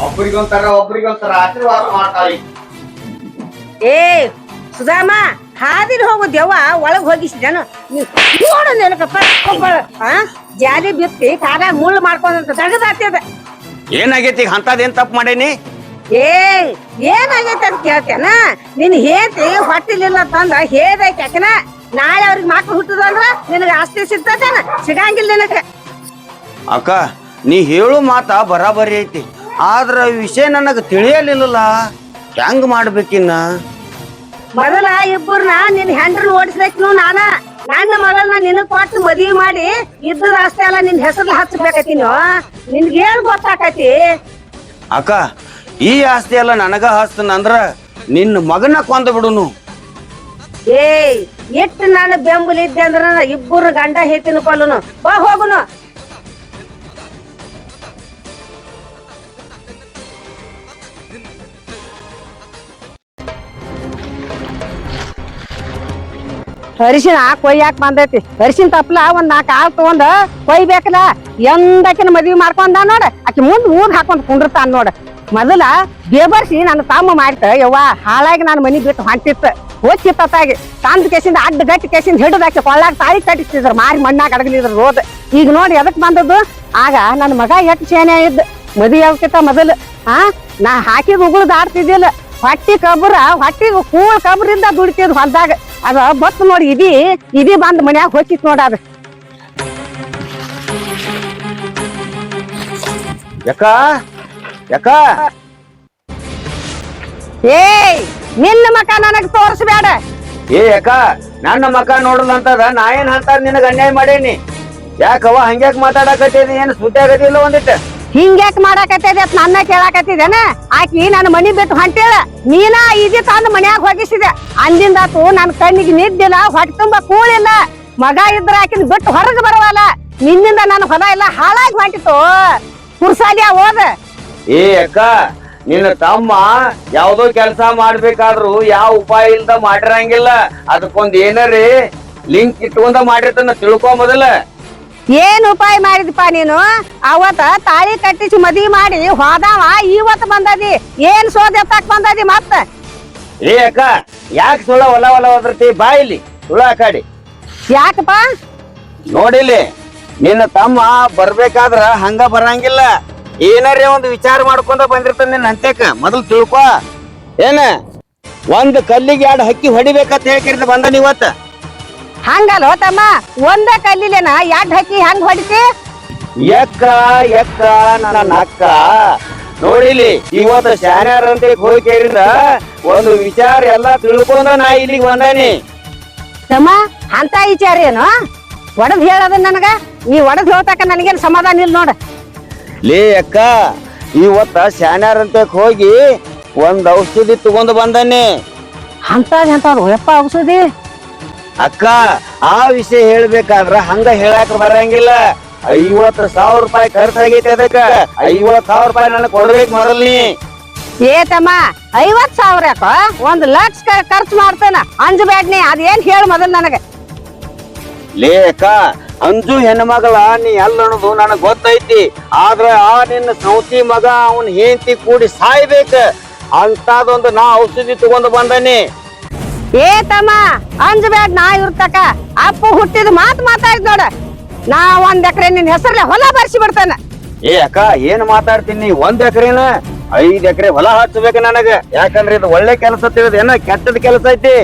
ಒಬ್ರಿಗೊಂತರ ಆಶೀರ್ವಾದ ಮಾಡ್ತಾಳಿ. ಏ ಸುಧಾಮ ಹಾದಿಲ್ ಹೋಗು ದೆವ್ವ ಒಳಗ್ ಹೋಗಿಸಿದನು ನೋಡು ನೆನಕಪ್ಪ ಜಾಲಿ ಬಿತ್ತಿ ಕಾಲ ಮುಳ್ಳು ಮಾಡ್ಕೊಂಡಂತ ತಗದಾಗ್ತದ. ಏನಾಗೈತಿ ಅಂತದೇನ್ ತಪ್ಪು ಮಾಡೇನಿ? ಏನಾಗೈತೆ ಅಂತ ಕೇಳ್ತೇನ? ನಿನ್ ಹೇಂತಿ ಹೊಟ್ಟಿಲಿಲ್ಲ ತಂದ್ರ ಹೇದೈತಿ ಯಾಕನ ನಾಳೆ ಅವ್ರಿಗೆ ಮಕ್ಳು ಹುಟ್ಟದಂದ್ರ ನಿನಗ ಆಸ್ತಿ ಸಿಗ್ತದೇನ? ಸಿಗಂಗಿಲ್ಲ ನಿನಗ. ಅಕ್ಕ ನೀ ಹೇಳು ಮಾತ ಬರಾಬರಿ ಐತಿ, ಆದ್ರ ವಿಷಯ ನನಗ ತಿಳಿಯಲಿಲ್ಲ. ಹೆಂಗ್ ಮಾಡ್ಬೇಕಿನ್ನ? ಮೊದಲ ಇಬ್ಬರನ್ನ ನಿನ್ ಹೆಂಡ್ರನ್ ಓಡಿಸ್ಬೇಕು. ನನ್ನ ಮಗಳನ್ನ ನಿನಗ್ ಕೊಟ್ಟು ಮದ್ವಿ ಮಾಡಿ ಇದ್ದದ ಅಷ್ಟೇ ಅಲ್ಲ ನಿನ್ ಹೆಸರು ಹಚ್ಚಬೇಕತಿ. ನಿನ್ಗೆ ಏನ್ ಗೊತ್ತಾಕತಿ? ಅಕ್ಕ ಈ ಆಸ್ತಿ ಎಲ್ಲ ನನಗ ಹಸ್ತನಂದ್ರ ನಿನ್ನ ಮಗನ ಕೊಂದ ಬಿಡುನು. ಎಷ್ಟು ನಾನು ಬೆಂಬಲ ಇದ್ದೆ ಅಂದ್ರ ಇಬ್ಬರು ಗಂಡ ಹೇತಿನ ಕೊಲ್ಲುನು. ಬಾ ಹೋಗುನು. ಅರಿಶಿನ ಕೊಯ್ಯಾಕ್ ಬಂದೈತಿ. ಅರಿಶಿನ ತಪ್ಪಲ ಒಂದ್ 4 ಆಳ್ ತಗೊಂಡ್ ಕೊಯ್ಬೇಕಲ್ಲ. ಎಂದಕಿನ ಮದ್ವಿ ಮಾಡ್ಕೊಂಡ ನೋಡ, ಆಕಿ ಮುಂದ್ ಊದ್ ಹಾಕೊಂಡ್ ಕುಂಡಿರ್ತಾನ ನೋಡ. ಮೊದಲ ಬೇಬರ್ಸಿ ನನ್ನ ತಮ್ಮ ಮಾಡ್ತ ಯವ್ವ ಹಾಳಾಗಿ ನಾನು ಮನಿ ಬಿಟ್ಟು ಹೊಂಟಿತ್ತ. ಹೋಗ್ತಿತ್ತಾಗಿ ತಂದ್ ಕೇಸಿಂದ ಅಡ್ಡ ಗಟ್ಟಿ ಕೇಸಿಂದ ಹಿಡಿದಾಕಿ ಕೊಳ್ಳಾಗ ತಾಳಿ ಕಟ್ಟಿಸ್ತಿದ್ರು, ಮಾರಿ ಮಣ್ಣಾಗ ಅಡಗಲಿದ್ರು ರೋದ್. ಈಗ ನೋಡಿ ಎದಕ್ ಬಂದದ್ದು? ಆಗ ನನ್ನ ಮಗ ಎಟ್ ಸೇನೆ ಇದ್ದ ಮದ್ವಿ ಆಗ್ತಿತ್ತ ಮೊದಲು. ನಾ ಹಾಕಿದ ಉಗುಳು ದಾಡ್ತಿದ್ದಿಲ್ಲ. ಹೊಟ್ಟಿ ಕೂಳ್ ಕಬ್ರಿಂದ ದುಡಿತಿದ್ ಹೊಲ್ದಾಗ. ಅದ ಬತ್ ನೋಡಿ ಇದಿ ಬಂದ್ ಮನ್ಯಾಗ ಹೋಗಿತ್ ನೋಡ. ಅದ ನಿನ್ನ ಮಕ ನನಗ್ ತೋರ್ಸ್ಬೇಡ. ನನ್ನ ಮಕ ನೋಡಲಂತದ ನಾ ಏನ್ ಅಂತಾರ ನಿನಗ ಅನ್ಯಾಯ ಮಾಡೇನಿ? ಯಾಕವ ಹಂಗ್ಯಾಕ್ ಮಾತಾಡಕತ್ತೀನಿ? ಏನ್ ಸುದ್ದಿ ಆಗದಿಲ್ಲ ಒಂದಿಟ್ಟ? ಹಿಂಗ್ಯಾಕ್ ಮಾಡಾಕತ್ತದ ಅಂತ ನನ್ನ ಕೇಳಾಕತ್ತಿದೇನ? ಆಕಿ ನನ್ನ ಮನಿ ಬಿಟ್ಟು ಹೊಂಟೇಳ, ನೀನ ಇದಿ ತಂದು ಮನ್ಯಾಗ ಹೋಗಿಸಿದೆ. ಅಂದಿಂದಾತು ನನ್ನ ಕಣ್ಣಿಗೆ ನಿದ್ದಿಲ್ಲ, ಹೊಟ್ಟೆ ತುಂಬಾ ಕೂಳಿಲ್ಲ. ಮಗ ಇದ್ರ ಆಕಿನ ಬಿಟ್ಟು ಹೊರಗೆ ಬರವಲ್ಲ. ನಿನ್ನಿಂದ ನನ್ನ ಹೊಲ ಎಲ್ಲ ಹಾಳಾಗಿ ಹೊಂಟಿತ್ತು. ಕುರ್ಸಾಲಿಯ ಹೋದ. ಅಕ್ಕ ನಿನ್ನ ತಮ್ಮ ಯಾವ್ದೋ ಕೆಲಸ ಮಾಡ್ಬೇಕಾದ್ರು ಯಾವ ಉಪಾಯ ಇಲ್ದ ಮಾಡಿರಂಗಿಲ್ಲ. ಅದಕ್ಕೊಂದ್ ಏನಾರಿ ಲಿಂಕ್ ಇಟ್ಕೊಂಡ ಮಾಡಿರ್ತಾನ ತಿಳ್ಕೊ ಮೊದಲ. ಏನ್ ಉಪಾಯ ಮಾಡಿದಪ್ಪ ನೀನು? ಅವತ್ತ ತಾಳಿ ಕಟ್ಟಿಸಿ ಮದ್ವಿ ಮಾಡಿ ಹೋದವ ಇವತ್ತು ಬಂದದಿ. ಏನ್ ಸೋದ ಎತ್ತಾಕ್ ಬಂದದಿ ಮತ್ತ? ಅಕ್ಕ ಯಾಕೆ ಸುಳ್ಳ ಹೊಲ ಹೋದ್ರತಿ? ಬಾ ಇಲ್ಲಿ ಸುಳ್ಳ ಕಾಡಿ. ಯಾಕಪ್ಪ? ನೋಡಿಲಿ, ನಿನ್ನ ತಮ್ಮ ಬರ್ಬೇಕಾದ್ರ ಹಂಗ ಬರಂಗಿಲ್ಲ. ಏನಾರೇ ಒಂದು ವಿಚಾರ ಮಾಡ್ಕೊಂಡ ಬಂದಿರ್ತಾನ ನಿನ್ನ ಅಂತ್ಯಕ್ಕ. ಮೊದಲು ತಿಳ್ಕೊ. ಏನ ಒಂದ್ ಕಲ್ಲಿಗೆ 2 ಹಕ್ಕಿ ಹೊಡಿಬೇಕಂತ ಹೇಳ್ಕಿರ್ತ ಬಂದ ನೀವತ್ತ. ಹಂಗಲ್ಲ ತಮ್ಮ, ಒಂದ ಕಲ್ಲಿಲೇನ 2 ಹಕ್ಕಿ ಹೆಂಗ್ ಹೊಡಿತಿ? ಎಕ್ಕ ನನ್ನ ಅಕ್ಕ ನೋಡಿಲಿ, ಇವತ್ತು ಶಾನ್ಯಾರ ಅಂತ ಹೋಗಿ ಕೇಳಿದ್ರ ಒಂದು ವಿಚಾರ ಎಲ್ಲಾ ತಿಳ್ಕೊಂಡ ನಾ ಇಲ್ಲಿಗೆ ಬಂದಾನಿ. ತಮ್ಮ ಅಂತ ವಿಚಾರ ಏನು? ಒಡದ್ ಹೇಳದ ನನಗ. ನೀ ಒಡದ್ ಹೇಳ್ತಕ್ಕ ನನಗೇನ್ ಸಮಾಧಾನ ಇಲ್ಲ ನೋಡ. ಅಕ್ಕ ಇವತ್ತ ಶಾನ್ಯಾರ ಅಂತ ಹೋಗಿ ಒಂದ್ ಔಷಧಿ ತಗೊಂಡ್ ಬಂದಾನಿ. ಅಂತದ್ ಯಪ್ಪ ಔಷಧಿ? ಅಕ್ಕ ಆ ವಿಷಯ ಹೇಳ್ಬೇಕಾದ್ರ ಹಂಗ ಹೇಳಾಕ ಬರಂಗಿಲ್ಲ. 50,000 ರೂಪಾಯಿ ಖರ್ಚಾಗೈತಿ. ಅದಕ್ಕ 50,000 ರೂಪಾಯಿ ನನಗ್ ಕೊಡ್ಬೇಕು ಮೊದಲ್ನಿ. ತಮ್ಮ 50,000 ಯಾಕ? 1 ಲಕ್ಷ ಖರ್ಚು ಮಾಡ್ತಾನ. ಅಂಜಬೇಡ್ನಿ. ಅದೇನ್ ಹೇಳ ಮೊದಲ್ ನನಗ. ಅಕ್ಕ ಅಂಜು ಹೆಣ್ಮಗಳ ನೀ ಎಲ್ಲ ಅನ್ನೋದು ನನಗ್ ಗೊತ್ತೈತಿ. ಆದ್ರ ಆ ನಿನ್ನ ಸೌತಿ ಮಗ ಅವನ್ ಹೆಂಡತಿ ಕೂಡಿ ಸಾಯ್ಬೇಕ ಅಂತದೊಂದು ನಾ ಔಷಧಿ ತಗೊಂಡ್ ಬಂದಾನಿ. ತಮ್ಮ ಅಂಜಬೇಡ. ನಾ ಇರ್ತಕ ಅಪ್ಪ ಹುಟ್ಟಿದ ಮಾತಾಡಿದ್ ನೋಡ. ನಾ 1 ಎಕರೆ ನಿನ್ ಹೆಸರ್ಲೆ ಹೊಲ ಬರ್ಸಿ ಬಿಡ್ತಾನ. ಅಕ್ಕ ಏನ್ ಮಾತಾಡ್ತೀನಿ? 1 ಎಕರೆನ 5 ಎಕರೆ ಹೊಲ ಹಚ್ಚಬೇಕು ನನಗ. ಯಾಕಂದ್ರೆ ಇದು ಒಳ್ಳೆ ಕೆಲಸ ತಿಳಿದ ಏನ ಕೆಟ್ಟದ ಕೆಲಸ ಐತಿ.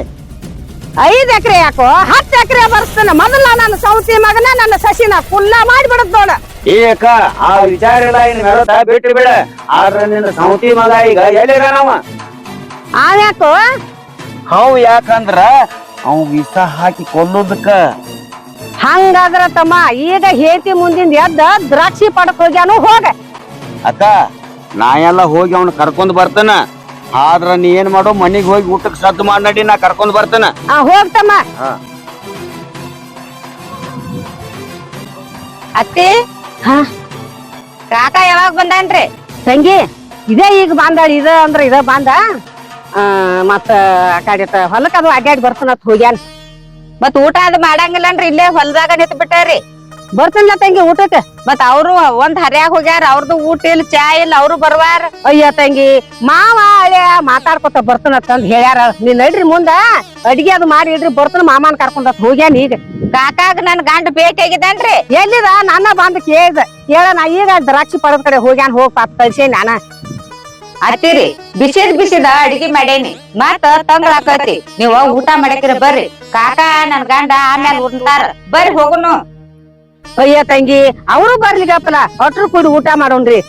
5 ಎಕರೆ ಯಾಕೋ 10 ಎಕರೆ ಬರ್ಸ್ತಾನ. ಮೊದಲ ನನ್ನ ಸೌತಿ ಮಗನ ನನ್ನ ಸಸಿನ ಫುಲ್ಲ ಮಾಡಿಬಿಡದ್ ನೋಡ. ಅಕ್ಕ ಆ ವಿಚಾರ ಎಲ್ಲ ಇನ್ ಮೆರತ ಬಿಟ್ಟು ಬಿಡ. ಆದ್ರ ನಿನ್ನ ಸೌತಿ ಮಗ ಈಗ ಎಲ್ಲಿರಾನವ? ಯಾಕೋ? ಯಾಕಂದ್ರ ಅವ್ ವಿಷ ಹಾಕಿ ಕೊಲ್ಲೋದಕ್ಕ. ಹಂಗಾದ್ರ ತಮ್ಮ ಈಗ ಹೇತಿ ಮುಂದಿನ ಎದ್ದ ದ್ರಾಕ್ಷಿ ಪಡಕ್ ಹೋಗ್ಯಾನು. ಹೋಗ ಅಕ್ಕ ನಾ ಎಲ್ಲ ಹೋಗಿ ಅವ್ನ ಕರ್ಕೊಂಡ್ ಬರ್ತಾನ. ಆದ್ರ ನೀ ಏನ್ ಮಾಡೋ, ಮನಿಗ್ ಹೋಗಿ ಊಟಕ್ಕೆ ಸದ್ದು ಮಾಡಿ ನಾ ಕರ್ಕೊಂಡ್ ಬರ್ತಾನ. ಹೋಗ್ತಮ್ಮ. ಅತ್ತಿ ಕಾಕ ಯಾವಾಗ ಬಂದಾನ್ರಿ? ತಂಗಿ ಇದೇ ಈಗ ಬಂದಾಳ. ಇದ ಬಂದ ಮತ್ತ ಆ ಕಡೆ ಹೊಲಕ್ಕ ಅದು ಅಡ್ಡಾಡಿ ಬರ್ತಾನತ್ ಹೋಗ್ಯಾನ. ಮತ್ ಊಟ ಅದು ಮಾಡಂಗಿಲ್ಲನ್ರಿ? ಇಲ್ಲೇ ಹೊಲದಾಗ ನಿಂತ್ ಬಿಟ್ಟಾರಿ. ಬರ್ತೀನಿಲ್ಲ ತಂಗಿ ಊಟಕ್ಕೆ. ಮತ್ ಅವ್ರು ಒಂದ್ ಹರ್ಯಾಗ ಹೋಗ್ಯಾರ, ಅವ್ರದ್ದು ಊಟ ಇಲ್ಲ ಚಾ ಇಲ್ಲ, ಅವ್ರು ಬರ್ವಾರ. ಅಯ್ಯ ತಂಗಿ ಮಾವ ಹಳೆ ಮಾತಾಡ್ಕೊತ ಬರ್ತಾನಂತ ಹೇಳ್ಯಾರ. ನೀ ನಡ್ರಿ ಮುಂದ ಅಡಿಗೆ ಅದು ಮಾಡಿ ಇಡ್ರಿ, ಬರ್ತಾನ ಮಾಮನ್ ಕರ್ಕೊಂಡ ಹೋಗ್ಯಾನ. ಈಗ ಕಾಕಾಗ ನನ್ ಗಂಡ ಭೇಟಿ ಆಗಿದ್ದಾನ್ರಿ. ಎಲ್ಲಿದ ನನ್ನ ಬಂದ್ ಕೇಳ್ದ ಕೇಳ. ನಾ ಈಗ ದ್ರಾಕ್ಷಿ ಪಡದ ಕಡೆ ಹೋಗ್ಯಾನ, ಹೋಗ್ ಪಾಪ ಕಳ್ಸೇನಿ ನಾನ. ಅತ್ತಿರಿ ಬಿಸಿದ ಅಡಿಗೆ ಮಾಡೇನಿ, ಮತ್ತ ತಂಗಳ ಆಕತಿ. ನೀವ್ ಊಟ ಮಾಡಕ್ರಿ ಬರ್ರಿ. ಕಾಕಾ ನನ್ ಗಂಡ ಆಮ್ಯಾಲ ಉಂಟಾರ, ಬರ್ರಿ ಹೋಗುನು. ಅಯ್ಯ ತಂಗಿ ಅವರು ಬರ್ಲಿಗಪ್ಪಲ, ಒಟ್ರು ಕೂಡಿ ಊಟ ಮಾಡೋಣ್ರಿ.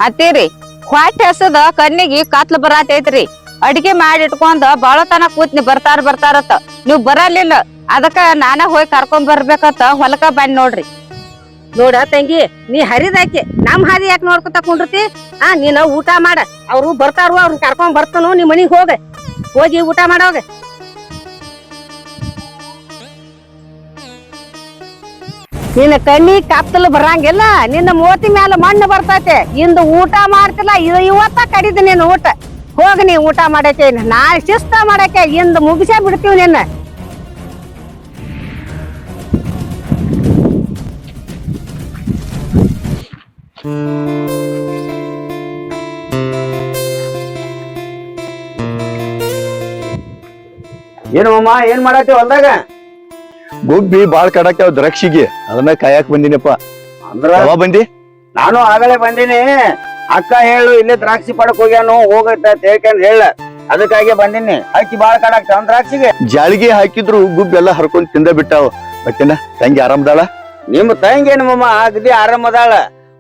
ಅತ್ತಿರಿ ಹೊಟ್ಟೆ ಹಸದ ಕಣ್ಣಿಗೆ ಕತ್ಲು ಬರಾತೈತ್ರಿ. ಅಡಿಗೆ ಮಾಡಿ ಇಟ್ಕೊಂಡ್ ಬಾಳತನ ಕೂತ್ನಿ ಬರ್ತಾರತ್ತ. ನೀವ್ ಬರಲಿಲ್ಲ, ಅದಕ್ಕ ನಾನ ಹೋಗಿ ಕರ್ಕೊಂಡ್ ಬರ್ಬೇಕಂತ ಹೊಲಕ ಬಂದ್ ನೋಡ್ರಿ. ನೋಡ ತಂಗಿ ನೀ ಹರಿದಾಕಿ ನಮ್ ಹಾದಿ ಯಾಕೆ ನೋಡ್ಕೊತ ಕುಂಡ್ರತಿ? ನೀನ ಊಟ ಮಾಡ, ಅವ್ರು ಬರ್ತಾರು, ಅವ್ರನ್ನ ಕರ್ಕೊಂಡ್ ಬರ್ತಾನು. ನಿಮ್ ಮನಿಗ್ ಹೋಗಿ ಊಟ ಮಾಡೋಗ. ನಿನ್ನ ಕಣ್ಣಿ ಕತ್ತಲು ಬರಂಗಿಲ್ಲ, ನಿನ್ನ ಮೋತಿ ಮ್ಯಾಲ ಮಣ್ಣು ಬರ್ತೈತೆ. ಇಂದು ಊಟ ಮಾಡ್ತಿಲ್ಲ, ಇವತ್ತ ಕಡಿದ ನಿನ್ನ ಊಟ. ಹೋಗ ನೀ ಊಟ ಮಾಡಕ್ಕೆ, ನಾಳೆ ಶಿಸ್ತ ಮಾಡಕ್ಕೆ. ಇಂದು ಮುಗಿಸೇ ಬಿಡ್ತೀವಿ ನಿನ್ನ. ಏನು ಮಾಮ ಏನ್ ಮಾಡತ್ತಿ ಹೊಲ್ದಾಗ? ಗುಬ್ಬಿ ಬಾಳ್ ಕಡಾಕ್ಯಾವ ದ್ರಾಕ್ಷಿಗೆ, ಅದನ್ನ ಕಾಯಕ್ ಬಂದಿನಪ್ಪ. ಅಂದ್ರ ಯಾವಾಗ ಬಂದಿ? ನಾನು ಆಗಲೇ ಬಂದೀನಿ. ಅಕ್ಕ ಹೇಳು ಇಲ್ಲೇ ದ್ರಾಕ್ಷಿ ಪಡಕ್ ಹೋಗ್ಯಾನು, ಹೋಗತ್ತ ಹೇಳ್ಕೊಂಡ್ ಹೇಳ. ಅದಕ್ಕಾಗಿ ಬಂದಿನಿ. ಅಕ್ಕಿ ಬಾಳ್ ಕಡಾಕ್ತಾವ ದ್ರಾಕ್ಷಿಗೆ. ಜಾಳಿಗೆ ಹಾಕಿದ್ರು ಗುಬ್ಬಿ ಎಲ್ಲಾ ಹರ್ಕೊಂಡ್ ತಿಂದ ಬಿಟ್ಟಾವ. ಮತ್ತೇನ ತಂಗಿ ಆರಾಮದಾಳ? ನಿಮ್ ತಂಗಿ ಏನು ಮಾಮ ಅಗದಿ ಆರಾಮದಾಳ.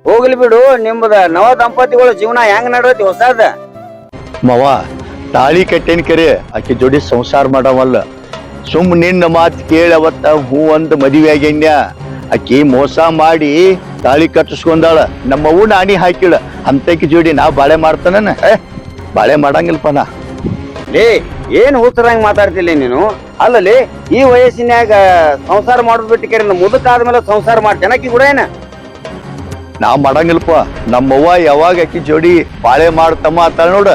ಹೋಗ್ಲಿ ಬಿಡು, ನಿಮ್ದ ನವ ದಂಪತಿಗಳು ಜೀವನ ಹೆಂಗ್ ನಡೈತಿ ಹೊಸದ? ಮವ ತಾಳಿ ಕಟ್ಟೇನ್ ಕರೆ, ಆಕಿ ಜೋಡಿ ಸಂಸಾರ ಮಾಡವಲ್ಲ. ಸುಮ್ ನಿನ್ನ ಮಾತ್ ಕೇಳಿ ಅವತ್ತ ಹೂ ಒಂದ್ ಮದುವೆ ಆಗ್ಯಾನ್ಯ. ಆಕಿ ಮೋಸ ಮಾಡಿ ತಾಳಿ ಕಟ್ಟಿಸ್ಕೊಂಡಾಳ. ನಮ್ಮವ್ವ ನಾಣಿ ಹಾಕಿಳ, ಅಂತಕಿ ಜೋಡಿ ನಾ ಬಾಳೆ ಮಾಡ್ತಾನ? ಬಾಳೆ ಮಾಡಂಗಿಲ್ಪ ನಾ. ಲೇ ಏನ್ ಹುಚ್ಚರಂಗ್ ಮಾತಾಡ್ತಿಲ್ಲ ನೀನು? ಅಲ್ಲಲ್ಲಿ ಈ ವಯಸ್ಸಿನ್ಯಾಗ ಸಂಸಾರ ಮಾಡೋದ್ ಬಿಟ್ಟು ಕೇರಿ ಮುದುಕಾದ್ಮೇಲೆ ಸಂಸಾರ ಮಾಡ್ತೇನೆ ಆಕಿ ಕೂಡ ಏನ? ನಾ ಮಾಡಂಗಿಲ್ಪ. ನಮ್ಮವ್ವ ಯಾವಾಗ ಆಕಿ ಜೋಡಿ ಬಾಳೆ ಮಾಡ್ತಮ್ಮ ಅಂತ ನೋಡ,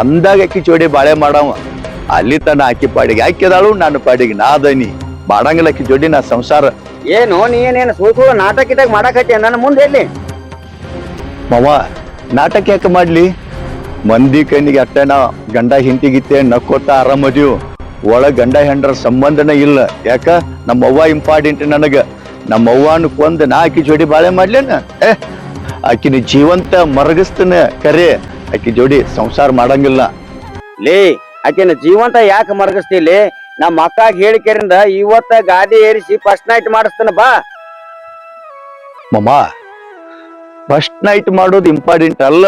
ಅಂದಾಗ ಆಕಿ ಜೋಡಿ ಬಾಳೆ ಮಾಡವ. ಅಲ್ಲಿ ತನ ಆಕಿ ಪಾಡಿಗೆ ಹಾಕಿದಾಳು, ನನ್ನ ಪಾಡಿಗೆ ನಾ ಅದನಿ. ಮಾಡಂಗಿಲ್ಲ ಆಕಿ ಜೋಡಿ ನಾ ಸಂಸಾರ. ಏನು ನೀನೇನು ಸುಳ್ಳು ನಾಟಕ ಇದ್ದಾಗ ಮಾಡಾಕತ್ತಿ ನನ್ನ ಮುಂದೆ ಎಲ್ಲಿ? ಮವ ನಾಟಕ ಯಾಕೆ ಮಾಡ್ಲಿ? ಮಂದಿ ಕಣ್ಣಿಗೆ ಅಟ್ಟನ ಗಂಡ ಹಿಂತಿಗಿತ್ತೆ ನಕ್ಕೋತ ಆರಾಮದೀವ್. ಒಳಗ್ ಗಂಡ ಹೆಂಡ್ರ ಸಂಬಂಧನ ಇಲ್ಲ. ಯಾಕ? ನಮ್ಮವ್ವ ಇಂಪಾರ್ಟೆಂಟ್ ನನಗ. ನಮ್ಮವ್ವನ ಕೊಂದ್ ನಾ ಆಕಿ ಜೋಡಿ ಬಾಳೆ ಮಾಡ್ಲೇನ? ಆಕಿನ ಜೀವಂತ ಮರಗಸ್ತನ ಕರೆ, ಆಕಿ ಜೋಡಿ ಸಂಸಾರ ಮಾಡಂಗಿಲ್ಲ. ಲೇ ಆಕಿನ ಜೀವಂತ ಯಾಕೆ ಮರಗಿಸ್ತಿಲಿ? ನಮ್ಮ ಅಕ್ಕಾಗ ಹೇಳಿಕೆರಿಂದ ಇವತ್ತ ಗಾದಿ ಏರಿಸಿ ಫಸ್ಟ್ ನೈಟ್ ಮಾಡಿಸ್ತಾನ ಬಾ. ಮಮ್ಮ ಫಸ್ಟ್ ನೈಟ್ ಮಾಡೋದು ಇಂಪಾರ್ಟೆಂಟ್ ಅಲ್ಲ.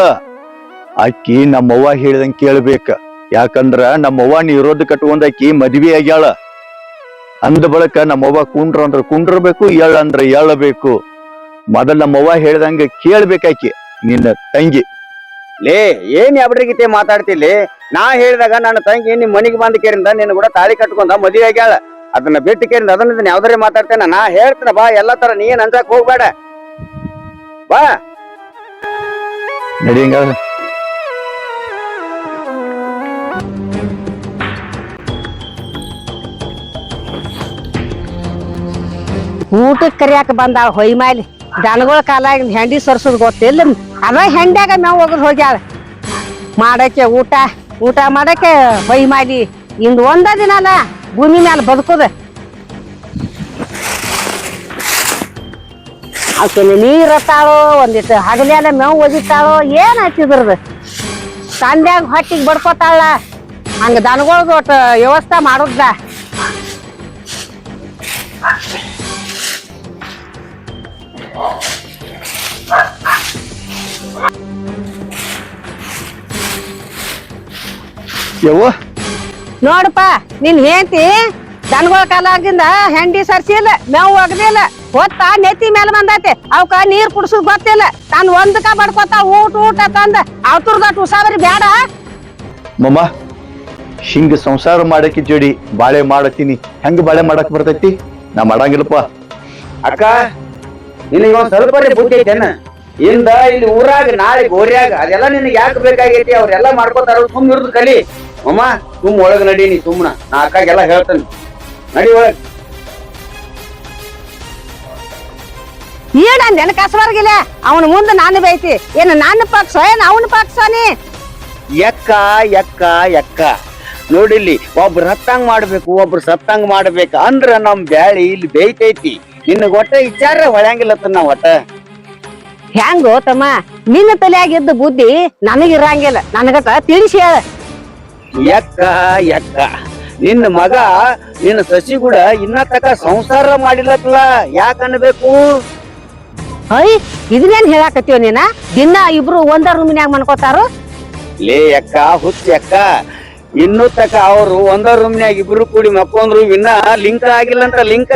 ಆಕಿ ನಮ್ಮವ್ವ ಹೇಳಿದಂಗ ಕೇಳ್ಬೇಕ. ಯಾಕಂದ್ರ ನಮ್ಮವ್ವ ನೀ ಇರೋದ್ ಕಟ್ಕೊಂಡ್ ಆಕಿ ಮದ್ವಿ ಆಗ್ಯಾಳ. ಅಂದ ಬಳಕ ನಮ್ಮವ್ವ ಕುಂಡ್ರ ಅಂದ್ರ ಕುಂಡ್ರಬೇಕು, ಎಳ್ಳ ಅಂದ್ರ ಎಳ್ಳಬೇಕು. ಮೊದಲ್ ನಮ್ಮವ್ವ ಹೇಳ್ದಂಗ ಕೇಳ್ಬೇಕಾಕಿ ನಿನ್ನ ತಂಗಿ. ಲೇ ಏನ್ ಯಾಬ್ರಿಗೀತೆ ಮಾತಾಡ್ತಿಲಿ? ನಾ ಹೇಳಿದಾಗ ನನ್ನ ತಂಗಿ ನಿಮ್ ಮನಿಗೆ ಬಂದ ಕೇರಿಂದ ನಿನ್ನ ಕೂಡ ತಾಳಿ ಕಟ್ಕೊಂಡ ಮದುವೆ ಆಗ್ಯಾಳ. ಅದನ್ನ ಬಿಟ್ಟು ಕೇರಿಂದ ಅದನ್ನ ಯಾವ್ದಾರೆ ಮಾತಾಡ್ತೇನ? ನಾ ಹೇಳ್ತೇನೆ ಬಾ, ಎಲ್ಲಾ ತರ ನೀ ಏನ್ ಅನ್ಸಕ್ ಹೋಗ್ಬೇಡ ಬಾ. ನಡಿ ಹಂಗಾರ. ಊಟಕ್ಕೆ ಕರಿಯಾಕ ಬಂದಾಳ ಹೊಯ್ಮಾಲಿ. ದನಗಳ ಕಾಲಾಗ ಹೆಂಡಿ ಸರ್ಸೋದ್ ಗೊತ್ತಿಲ್ಲ. ಅದ ಹೆಂಡ್ಯಾಗ ಮೇವ್ ಒಗದ್ ಹೋಗ್ಯಾಳ. ಮಾಡಕ್ಕೆ ಊಟ ಮಾಡಕ್ಕೆ ಹೊಯ್ಮಾಲಿ. ಇಂದು ಒಂದ ದಿನ ಅಲ್ಲ ಭೂಮಿ ಮ್ಯಾಲ ಬದುಕುದ. ಆಕೆನ ನೀರ್ ಹತ್ತಾಳೋ, ಒಂದಿಟ್ಟು ಹಗಲೆಲ್ಲ ಮೇವ್ ಒಗಿತಾಳೋ, ಏನ್ ಹಚ್ಚಿದ್ರದ? ಸಂಡ್ಯಾಗ ಹೊಟ್ಟಿಗೆ ಬಡ್ಕೋತಾಳ. ಹಂಗ ದನಗಳ್ದು ಒಟ್ಟು ವ್ಯವಸ್ಥೆ ಮಾಡುದ. ಯವ್ವ ನೋಡಪ್ಪ, ನಿನ್ ಹೆಂಡತಿ ದನಗಳ ಕಾಲಾಗಿಂದ ಹೆಂಡಿ ಸರ್ಸಿಲ್ಲ, ಮೇವು ಒಗದಿಲ್ಲ. ಹೊತ್ತ ನೆತ್ತಿ ಮೇಲೆ ಬಂದೈತಿ. ಅವಕ್ಕ ನೀರ್ ಕುಡ್ಸುದ್ ಗೊತ್ತಿಲ್ಲ. ತಾನ್ ಒಂದಕ್ಕ ಬಡ್ಕೋತ ಊಟ ತಂದ ಅವತುರ್ದಟ್ ಉಸಾಬರಿ ಬ್ಯಾಡ. ಮಮ್ಮ ಹಿಂಗ ಸಂಸಾರ ಮಾಡಕಿ ಜೋಡಿ ಬಾಳೆ ಮಾಡತೀನಿ. ಹೆಂಗ ಬಾಳೆ ಮಾಡಕ್ ಬರ್ತೈತಿ? ನಾ ಮಾಡಂಗಿಲ್ಲಪ್ಪ. ಅಕ್ಕ ನಿನಗೆ ಒಂದ್ ಸ್ವಲ್ಪ ಬುದ್ಧಿ ಐತೇನ? ಇಂದ ಇಲ್ಲಿ ಊರಾಗ ನಾಳೆ ಗೋರ್ಯಾಗ ಅದೆಲ್ಲ ನಿನಗೆ ಯಾಕೆ ಬೇಕಾಗೈತಿ? ಅವ್ರೆಲ್ಲಾ ಮಾಡ್ಕೋತಾರ, ಸುಮ್ ಇರುದು ಕಲಿ. ಅಮ್ಮ ಸುಮ್ ಒಳಗ್ ನಡಿ, ನೀ ಸುಮ್ನ. ನಾ ಅಕ್ಕಾಗೆಲ್ಲ ಹೇಳ್ತೇನೆ, ನಡಿ ಒಳಗ್. ಏನ ನೆನ ಕಸವರ್ಗಿಲ್ಲ ಅವನ ಮುಂದೆ ನಾನು ಬೈತಿ ಏನ ನನ್ನ ಪಕ್ಷ ಏನ್ ಅವನ ಪಕ್ಷನಿ ಎಕ್ಕ ಎಕ್ಕ ಎಕ್ಕ ನೋಡಿಲ್ಲಿ ಒಬ್ರು ಹತ್ತಂಗ್ ಮಾಡ್ಬೇಕು ಒಬ್ರು ಸತ್ತಂಗ್ ಮಾಡ್ಬೇಕು ಅಂದ್ರ ನಮ್ ಬ್ಯಾಳಿ ಇಲ್ಲಿ ಬೇಯ್ತೈತಿ ನಿನ್ನ ಒಟ್ಟ ವಿಚಾರ ಹೊಳ್ಯಾಂಗಿಲ್ಲತ್ತ ನಾ ಒಟ್ಟ ಹೆಂಗೋ ತಮ್ಮ ನಿನ್ನ ತಲೆಯಾಗಿದ್ದ ಬುದ್ಧಿ ನನಗಿರಂಗಿಲ್ಲ ನನಗಟ ತಿಳಿಸಿ ಹೇಳ ಎಕ್ಕ ಎಕ್ಕ ನಿನ್ನ ಮಗ ನಿನ್ನ ಸಸಿ ಕೂಡ ಇನ್ನ ತಕ ಸಂಸಾರ ಮಾಡಿಲ್ಲತ್ತಲ್ಲ ಯಾಕ ಅನ್ಬೇಕು ಐ ಇದನ್ನೇನ್ ಹೇಳಾಕತ್ತೀವ ನೀನ ದಿನ ಇಬ್ರು ಒಂದ ರೂಮಿನ್ಯಾಗ ಮನ್ಕೋತಾರು ಲೇ ಅಕ್ಕ ಹುಚ್ಚ ಅಕ್ಕ ಇನ್ನೂ ತಕ ಅವ್ರು ಒಂದ ರೂಮ್ನ್ಯಾಗ ಇಬ್ರು ಕೂಡಿ ಮಕ್ಕೊಂಡ್ರು ಇನ್ನ ಲಿಂಕ್ ಆಗಿಲ್ಲ ಅಂತ ಲಿಂಕ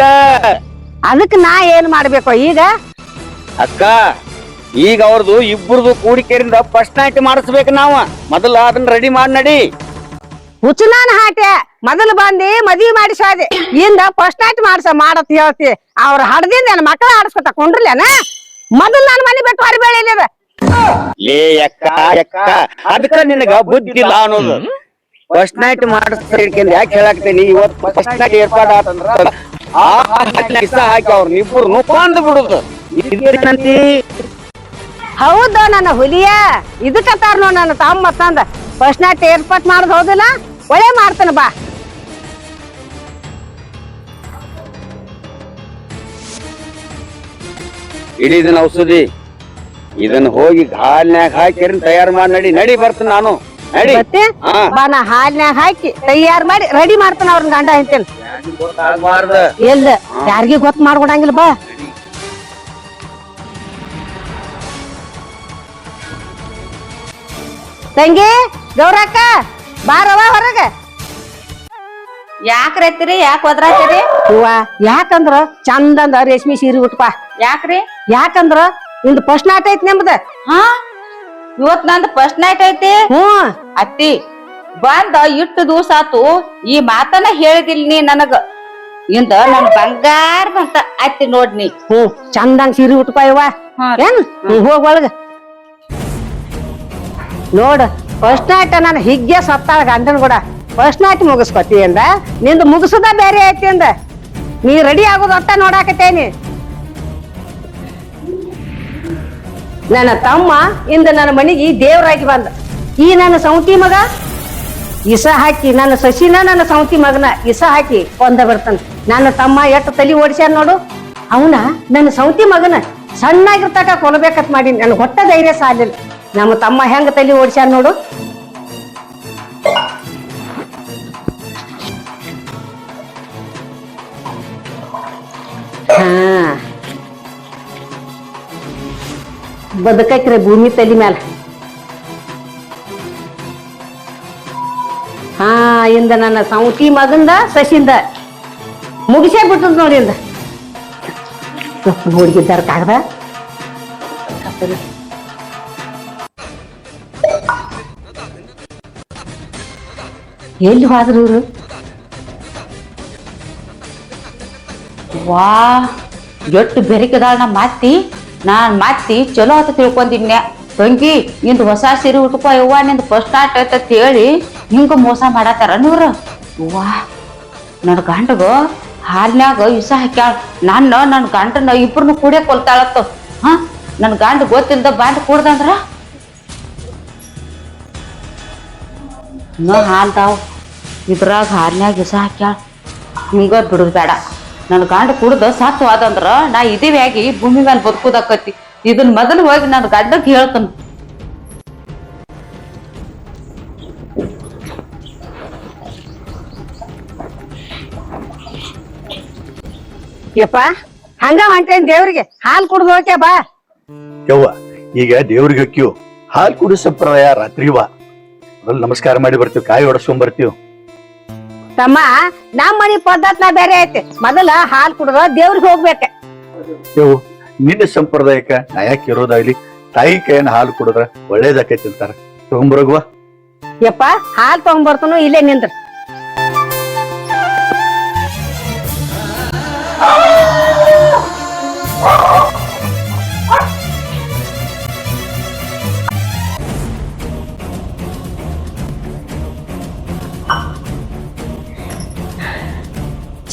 ಅದಕ್ ನಾ ಏನ್ ಮಾಡ್ಬೇಕು ಈಗ ಅಕ್ಕ ಈಗ ಅವ್ರದ್ದು ಇಬ್ಬರದು ಕೂಡಿಕೆರಿಂದ ಫಸ್ಟ್ ನೈಟ್ ಮಾಡಿಸ್ಬೇಕು ನಾವ ಮೊದಲ ಅದನ್ನ ರೆಡಿ ಮಾಡಿ ನಡಿ ಹುಚ್ಚನಾನ ಹಾಟೆ ಮೊದಲು ಬಂದಿ ಮದ್ವಿ ಮಾಡಿಸೋದೆ ಇಂದ ಫಸ್ಟ್ ನೈಟ್ ಮಾಡತ್ ಹೇಳ್ತಿ ಅವ್ರ ಹಡ್ದಿಂದ ನನ್ನ ಮಕ್ಕಳ ಆಡಿಸ್ಕೊತ ಕೊಂಡ್ರಲೇನ ಮೊದಲು ನನ್ನ ಮನೆ ಬಿಟ್ಟು ಹೊರ ಬೆಳಿಲಿದ ಲೇ ಅಕ್ಕ ಅಕ್ಕ ಅದಕ್ಕ ನಿನಗ ಬುದ್ಧಿ ಇಲ್ಲ ಅನ್ನೋದು ಫಸ್ಟ್ ನೈಟ್ ಮಾಡಿಸ್ತಾ ಯಾಕೆ ಹೇಳಾಕ್ತೇನಿ ಇವತ್ತು ಫಸ್ಟ್ ನೈಟ್ ಏರ್ಪಾಡ ಆತಂದ್ರ ಹಾಕಿ ಅವ್ರ ಇಬ್ಬರು ನುಕೊಂಡ್ ಬಿಡುದು ಇದೇನಂತಿ ಹೌದು ನನ್ನ ಹುಲಿಯ ಇದಕ್ಕತ್ತಾರ ನೋಡ್ ನನ್ನ ತಮ್ಮ ತಂದ ಫಸ್ಟ್ ನೈಟ್ ಏರ್ಪಾಟ್ ಮಾಡೋದು ಹೌದಿಲ್ಲ ಒಳ್ಳೆ ಮಾಡ್ತಾನ ಬಾ ಇಡೀ ಇದನ್ನ ಔಷಧಿ ಇದನ್ನ ಹೋಗಿ ಹಾಲ್ನ್ಯಾಗ ಹಾಕಿ ತಯಾರು ಮಾಡಿ ನಡಿ ನಡಿ ಬರ್ತೀನಿ ನಾನು ನಡಿ ಮತ್ತೆ ಹಾ ಬಾ ನಾ ಹಾಲ್ನ್ಯಾಗ ಹಾಕಿ ತಯಾರು ಮಾಡಿ ರೆಡಿ ಮಾಡ್ತಾನ ಅವ್ರನ್ನ ಗಂಡ ಅಂತೇಳಿ ಗೊತ್ತಾಗ್ಬಾರ್ದ ಎಲ್ದ ಯಾರಿಗೂ ಗೊತ್ತ ಮಾಡ್ಕೊಡಂಗಿಲ್ಲ ಬಾ ತಂಗಿ ಗೌರಕ್ಕ ಬಾರವ ಹೊರಗ ಯಾಕ್ರಿ ಯಾಕೆ ಒದ್ರಾತಿರಿ ಹೂವ ಯಾಕಂದ್ರ ಚಂದಂದ ರೇಷ್ಮಿ ಸೀರೆ ಉಟ್ಪಾ ಯಾಕ್ರಿ ಯಾಕಂದ್ರ ಇಂದ ಫಸ್ಟ್ ನೈಟ್ ಐತಿ ನಿಮ್ದ ಹಾ ಇವತ್ ನಂದು ಫಸ್ಟ್ ನೈಟ್ ಐತಿ ಹ್ಮ್ ಅತ್ತಿ ಬಂದ ಇಟ್ಟು ದಿವಸ ಆತು ಈ ಮಾತನ್ನ ಹೇಳಿದಿಲ್ ನೀ ನನಗ ಇಂದ ನನ್ ಬಂಗಾರದಂತ ಅತ್ತಿ ನೋಡ್ನಿ ಹ್ಮ್ ಚಂದಂಗ್ ಸೀರೆ ಉಟ್ಪಾ ಇವ ಹಾ. ಏನ್ ಹೋಗ್ ಒಳಗ ನೋಡ ಫಸ್ಟ್ ನೈಟ್ ನಾನು ಹಿಗ್ಗೆ ಸತ್ತಾಳ ಗಂಡನ್ ಕೂಡ ಫಸ್ಟ್ ನೈಟ್ ಮುಗಿಸ್ಕೊತಿ ಅಂದ ನಿಂದ ಮುಗಿಸದ ಬೇರೆ ಐತಿ ಅಂದ ನೀ ರೆಡಿ ಆಗೋದು ಒಟ್ಟ ನೋಡಾಕತ್ತೇನಿ ನನ್ನ ತಮ್ಮ ಇಂದ ನನ್ನ ಮನೆಗೆ ದೇವ್ರಾಗಿ ಬಂದ ಈ ನನ್ನ ಸೌತಿ ಮಗ ಇಸ ಹಾಕಿ ನನ್ನ ಸಸಿನ ನನ್ನ ಸೌತಿ ಮಗನ ಇಸ ಹಾಕಿ ಕೊಂದ ಬರ್ತಾನ ನನ್ನ ತಮ್ಮ ಎಷ್ಟು ತಲಿ ಓಡಿಸ್ಯಾರ ನೋಡು ಅವನ ನನ್ನ ಸೌತಿ ಮಗನ ಸಣ್ಣಾಗಿರ್ತಕ ಕೊಲ್ಬೇಕತ್ ಮಾಡಿ ನನ್ ಹೊಟ್ಟ ಧೈರ್ಯ ಸಾಲಿಲ್ಲ ನಮ್ಮ ತಮ್ಮ ಹೆಂಗ ತಲಿ ಓಡಿಸ್ಯಾರ ನೋಡು ಹಾ ಬದುಕೈತ್ರಿ ಭೂಮಿ ತಲಿ ಮ್ಯಾಲ ಹಾ ಇಂದ ನನ್ನ ಸೌತಿ ಮಗಂದ ಸಸಿಂದ ಮುಗಿಸೇ ಬಿಟ್ಟದ್ ನೋಡಿ ಇಂದ ಹುಡುಗಿದ್ದಾರ ಕಾಗದ ಎಲ್ಲಿ ಹೋದ್ರು ಇವ್ರು ವಾ ಎಟ್ಟು ಬೆರಿಕದಾಳ ನಮ್ಮ ಅತ್ತಿ ನಾನ್ ಮತ್ತಿ ಚಲೋ ಆತ ತಿಳ್ಕೊಂಡಿನ್ಯ ತಂಗಿ ನಿಂದ ಹೊಸ ಸೀರೆ ಉಟ್ಕೋ ಯವ್ವ ನಿಂದ ಫಸ್ಟ್ ಸ್ಟಾರ್ಟ್ ಐತ ಹೇಳಿ ಹಿಂಗ ಮೋಸ ಮಾಡತ್ತಾರ ನೀವ್ರ ವಾ ನನ್ ಗಂಡಗ ಹಾಲ್ನ್ಯಾಗ ವಿಷ ಹಾಕ್ಯಾಳ ನನ್ನ ಗಂಡನ ಇಬ್ರನ್ನ ಕೂಡೇ ಕೊಲ್ತಾಳತ್ತ ಹಾ ನನ್ ಗಂಡ ಗೊತ್ತಿಲ್ದ ಬಾಂಡ್ ಕೂಡ್ದಂದ್ರ ನಾ ಹಾಲ್ದಾವ್ ಇದ್ರಾಗ ಹಾಲ್ನ್ಯಾಗ ವಿಷ ಹಾಕ್ಯಾಳ ಹಿಂಗ ಬಿಡುದ್ ಬೇಡ ನನ್ ಗಂಡ ಕುಡ್ದ ಸತ್ತು ಆದಂದ್ರ ನಾ ಇದೇವಿ ಆಗಿ ಭೂಮಿ ಮೇಲೆ ಬದುಕುದಾಕತಿ ಇದನ್ ಮೊದಲು ಹೋಗಿ ನನ್ ಗಂಡಗ್ ಹೇಳ್ತಾನ ಯಪ್ಪ ಹಂಗ ಹೊಂಟೇನ್ ದೇವ್ರಿಗೆ ಹಾಲ್ ಕುಡ್ದು ಹೋಗ್ಯ ಬಾ ಯವ್ವ ಈಗ ದೇವ್ರಿಗೆ ಅಕ್ಕಿವು ಹಾಲು ಕುಡಿ ಸಂಪ್ರದಾಯ ರಾತ್ರಿವಾ ಮೊದಲು ನಮಸ್ಕಾರ ಮಾಡಿ ಬರ್ತೀವಿ ಕಾಯಿ ಹೊಡಸ್ಕೊಂಡ್ ಬರ್ತೀವಿ ತಮ್ಮ ನಮ್ ಮನಿ ಪದ್ಧತಿನ ಬೇರೆ ಐತಿ ಮೊದಲ ಹಾಲ್ ಕುಡ್ದ ದೇವ್ರಿಗೆ ಹೋಗ್ಬೇಕ ಯವ್ವ ನಿನ್ನ ಸಂಪ್ರದಾಯಕ್ಕ ನಾ ಯಾಕೆ ಇರೋದಾಗ್ಲಿ ತಾಯಿ ಕೈಯನ್ನ ಹಾಲು ಕುಡಿದ್ರ ಒಳ್ಳೇದಾಕೈತಿ ಅಂತಾರ ತಗೊಂಬರೋಗುವ ಯಪ್ಪ ಹಾಲ್ ತಗೊಂಡ್ಬರ್ತನು ಇಲ್ಲೇ ನಿಂದ್ರ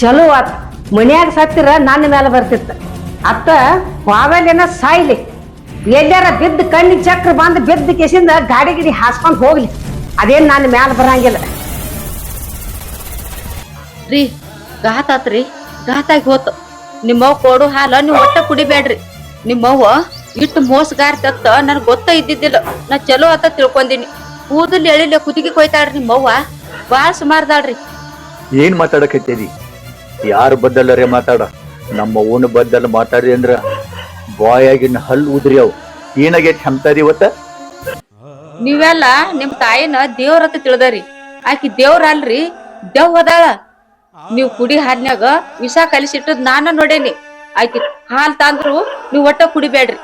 ಚಲೋ ಆತ್ ಮನ್ಯಾಗ ಸತ್ತಿರ ನನ್ನ ಮೇಲೆ ಬರ್ತಿತ್ತ ಅತ್ತ ವಾವೆಲ್ಲೇನ ಸಾಯ್ಲಿ, ಎಲ್ಲಾರ ಬಿದ್ದು ಕಣ್ಣಿಗೆ ಚಕ್ರ ಬಂದು ಬಿದ್ದ ಕೇಸಿಂದ ಗಾಡಿ ಗಿಡಿ ಹಾಸ್ಕೊಂಡ್ ಹೋಗ್ಲಿ, ಅದೇನ್ ನನ್ನ ಮ್ಯಾಲ ಬರಂಗಿಲ್ಲ. ರೀ ಘಾತ್ ಆತ್ರಿ, ಘಾತಾಗಿ ಹೋತು. ನಿಮ್ಮವ್ ಕೊಡು ಹಾಲ ನೀವ್ ಒಟ್ಟ ಕುಡಿಬೇಡ್ರಿ. ನಿಮ್ಮವ್ವ ಇಟ್ಟು ಮೋಸಗಾರ್ತತ್ತ ನನ್ಗ್ ಗೊತ್ತ ಇದ್ದಿದ್ದಿಲ್ಲ. ನಾ ಚಲೋ ಆತ ತಿಳ್ಕೊಂಡಿನಿ. ಕೂದಲ್ ಎಳಿಲೆ ಕುದಿಗೆ ಕೊಯ್ತಾಳ್ರಿ ನಿಮ್ಮವ್ವ, ಬಾಳ್ ಸುಮಾರ್ದಾಳ್ರಿ. ಏನ್ ಮಾತಾಡಕತ್ತೀರಿ? ಯಾರ ಬದ್ದಲ್ಲರೇ ಮಾತಾಡ. ನಮ್ಮ ಓನ್ ಬದ್ದಲ್ಲ ಮಾತಾಡಿ ಅಂದ್ರ ಬಾಯಾಗಿನ ಹಲ್ಲು ಉದ್ರಿ ಅವ್. ಏನಾಗೈತಿ ಹಂತದಿ ಇವತ್ತ? ನೀವೆಲ್ಲ ನಿಮ್ ತಾಯಿನ ದೇವ್ರತ್ತ ತಿಳ್ದರಿ. ಆಕಿ ದೇವ್ರ ಅಲ್ರಿ, ದೆವ್ ಅದಾಳ. ನೀವ್ ಕುಡಿ ಹಾಲ್ನ್ಯಾಗ ವಿಷ ಕಲಿಸಿಟ್ಟದ್ ನಾನ ನೋಡೇನಿ. ಆಕಿ ಹಾಲ್ ತಂದ್ರು ನೀವ್ ಒಟ್ಟ ಕುಡಿಬೇಡ್ರಿ.